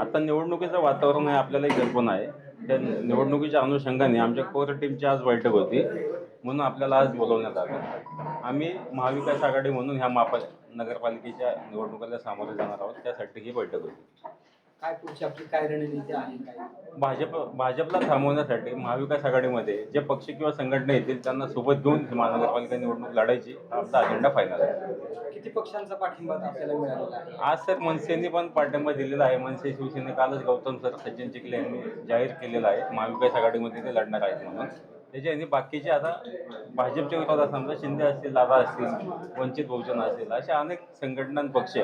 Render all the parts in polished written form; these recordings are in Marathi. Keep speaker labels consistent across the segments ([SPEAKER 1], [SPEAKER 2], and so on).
[SPEAKER 1] आता निवडणुकीचं वातावरण आहे, आपल्यालाही कल्पना आहे. त्या निवडणुकीच्या अनुषंगाने आमच्या कोर टीमची आज बैठक होती, म्हणून आपल्याला आज बोलवण्यात आलं. आम्ही महाविकास आघाडी म्हणून ह्या नगरपालिकेच्या निवडणुकीला सामोरे जाणार आहोत, त्यासाठी ही बैठक होती.
[SPEAKER 2] काय पुढची आपली काय रणनीती आहे काय?
[SPEAKER 1] भाजपला थांबवण्यासाठी महाविकास आघाडीमध्ये जे पक्ष किंवा संघटना येतील त्यांना सोबत घेऊन ही महानगरपालिका निवडणूक लढायची हा आमचा अजेंडा फायनल आहे.
[SPEAKER 2] किती पक्षांचा पाठिंबा आपल्याला मिळालेला आहे?
[SPEAKER 1] आज सर मनसेने पण पाठिंबा दिलेला आहे. मनसे शिवसेने कालच गौतम सर सचिन चिखले यांनी जाहीर केलेला आहे महाविकास आघाडीमध्ये ते लढणार आहेत म्हणून. त्याच्या यांनी बाकीचे आता भाजपच्या विरोधात समजा शिंदे असतील, दादा असतील, वंचित बहुजन असतील, अशा अनेक संघटना पक्ष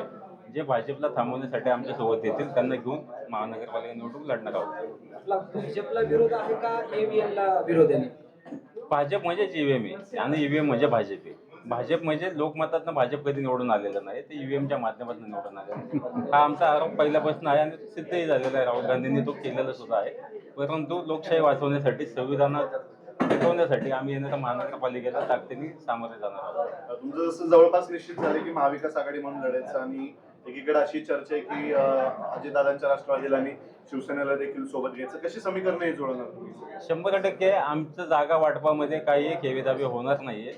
[SPEAKER 1] जे भाजपला थांबवण्यासाठी आमच्या सोबत येतील त्यांना घेऊन महानगरपालिका निवडणूक लढणार आहोत.
[SPEAKER 2] आपला भाजपला विरोध आहे का ईव्हीएमला विरोध आहे?
[SPEAKER 1] भाजप म्हणजे ईव्हीएम आहे आणि ईव्हीएम म्हणजे भाजप आहे. भाजप म्हणजे लोकमतातनं भाजप कधी निवडून आलेलं नाही, ते ईव्हीएमच्या माध्यमातून निवडून आलेलं. हा आमचा आरोप पहिल्यापासून आहे आणि सिद्धही झालेला आहे. राहुल गांधींनी तो केलेला सुद्धा आहे. परंतु लोकशाही वाचवण्यासाठी, संविधान टिकवण्यासाठी आम्ही येणाऱ्या महानगरपालिकेला ताकदीने सामोरे जाणार आहोत.
[SPEAKER 3] तुमचं जसं जवळपास निश्चित झालं की महाविकास आघाडी म्हणून लढायचं आणि एकीकडे अशी चर्चा आहे की अजितदादांच्या राष्ट्रवादीला आणि शिवसेनेला देखील सोबत घ्यायचं, कशी समीकरणं हे जुळवणार तुम्ही?
[SPEAKER 1] 100% आमचं जागा वाटपामध्ये काही हेवेदावे होणार नाहीये.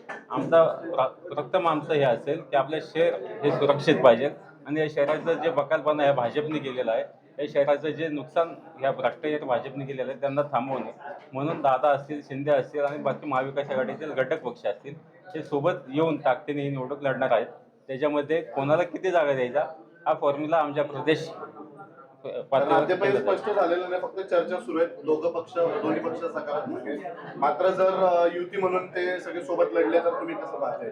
[SPEAKER 1] प्रथम आमचं हे असेल की आपले शहर हे सुरक्षित पाहिजे आणि या शहराचं जे बकालपणा ह्या भाजपने केलेलं आहे, या शहराचं जे नुकसान ह्या भ्रष्टाचार भाजपने केलेलं आहे त्यांना थांबवणे म्हणून दादा असतील, शिंदे असतील आणि बाकी महाविकास आघाडीतील घटक पक्ष असतील हे सोबत येऊन ताकदीने ही निवडणूक लढणार आहेत. त्याच्यामध्ये कोणाला किती जागा द्यायचा हा फॉर्म्युला आमच्या प्रदेश
[SPEAKER 3] पातळीवर स्पष्ट झालेलं नाही, फक्त चर्चा सुरू आहेत. दोन्ही पक्ष सकारात्मक आहेत. मात्र जर युती म्हणून ते सगळे सोबत लढले तर तुम्ही कसं पाहताय?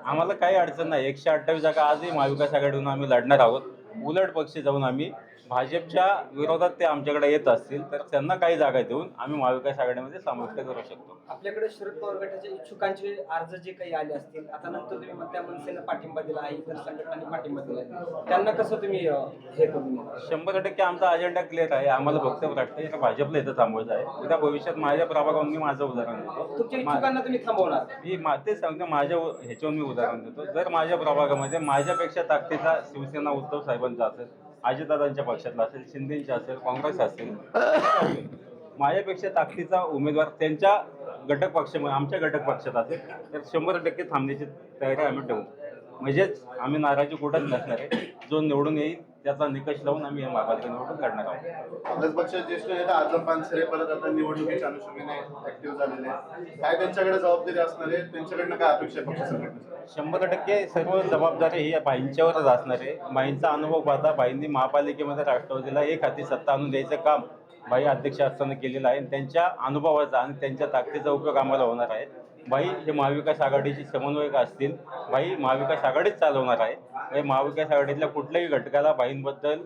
[SPEAKER 1] आम्हाला काही अडचण नाही. 128 जागा आजही महाविकास आघाडीहून आम्ही लढणार आहोत. उलट पक्षी जाऊन आम्ही भाजपच्या विरोधात ते आमच्याकडे येत असतील तर त्यांना काही जागा देऊन आम्ही महाविकास आघाडीमध्ये समाविष्ट करू शकतो.
[SPEAKER 2] आपल्याकडे शरद पवार गटाच्या इच्छुकांचे अर्ज जे काही आले असतील, आता नंतर तुम्ही म्हणता मनसेनं पाठिंबा दिला आहे, इतर संघटनांनी पाठिंबा दिला आहे, त्यांना कसं तुम्ही हे करून?
[SPEAKER 1] 100% आमचा अजेंडा क्लिअर आहे. आम्हाला फक्त भ्रष्टाचार भाजपला इथं थांबवायचं आहे. उद्या भविष्यात माझ्या प्रभागावरून मी माझं उदाहरण देतो.
[SPEAKER 2] तुमच्या इच्छुकांना तुम्ही थांबवणार?
[SPEAKER 1] मी तेच सांगतो, माझ्या ह्याच्यावर मी उदाहरण देतो. जर माझ्या प्रभागामध्ये माझ्यापेक्षा ताकदीचा शिवसेना उद्धव साहेबांचा असेल, अजितदादांच्या पक्षातला असेल, शिंदेचा असेल, काँग्रेस असेल, माझ्यापेक्षा ताकदीचा उमेदवार त्यांच्या घटक पक्षामध्ये आमच्या घटक पक्षात असेल तर 100% थांबण्याची तयारी आम्ही ठेवू. म्हणजेच आम्ही नाराजी कुठंच नसणार आहे. जो निवडून येईल त्याचा निकष लावून आम्ही या महापालिका निवडणूक लढणार आहोत.
[SPEAKER 3] काँग्रेस पक्षाचे ज्येष्ठ नेता आझम पानसरे परत आता निवडणुकीच्या अनुषंगाने ऍक्टिव्ह झालेले आहेत. काय त्यांच्याकडे जबाबदारी असणार आहे? त्यांच्याकडनं काय अपेक्षा आहे पक्ष संघटनेची?
[SPEAKER 1] 100% सर्व जबाबदारी ही बाईंच्यावरच असणार आहे. बाईंचा अनुभव पाहता बाईंनी महापालिकेमध्ये राष्ट्रवादीला एक हाती सत्ता आणून द्यायचं काम बाई अध्यक्ष असताना केलेलं आहे. त्यांच्या अनुभवाचा आणि त्यांच्या ताकदीचा उपयोग आम्हाला होणार आहे. बाई हे महाविकास आघाडीची समन्वयक असतील. बाई महाविकास आघाडीच चालवणार आहे. महाविकास आघाडीतल्या कुठल्याही घटकाला बाईंबद्दल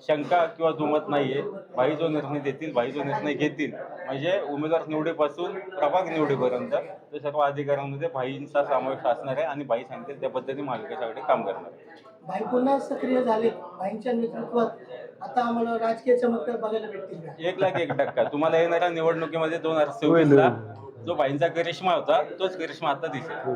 [SPEAKER 1] शंका किंवा दुमत नाही आहे. बाई जो निर्णय देतील, बाई जो निर्णय घेतील, म्हणजे उमेदवार निवडीपासून प्रभाग निवडीपर्यंत ते सर्व अधिकाऱ्यांमध्ये बाईंचा समावेश असणार आहे आणि बाई सांगतील त्या पद्धतीने महाविकास आघाडी काम करणार आहे.
[SPEAKER 4] भाई पुन्हा सक्रिय झाले. भाईंच्या नेतृत्वात आता आम्हाला राजकीय चमत्कार बघायला भेटतील का?
[SPEAKER 1] 1,01,000% तुम्हाला येणाऱ्या निवडणुकीमध्ये 2024ला जो बाईंचा करिश्मा होता तोच करिश्मा आता दिसेल.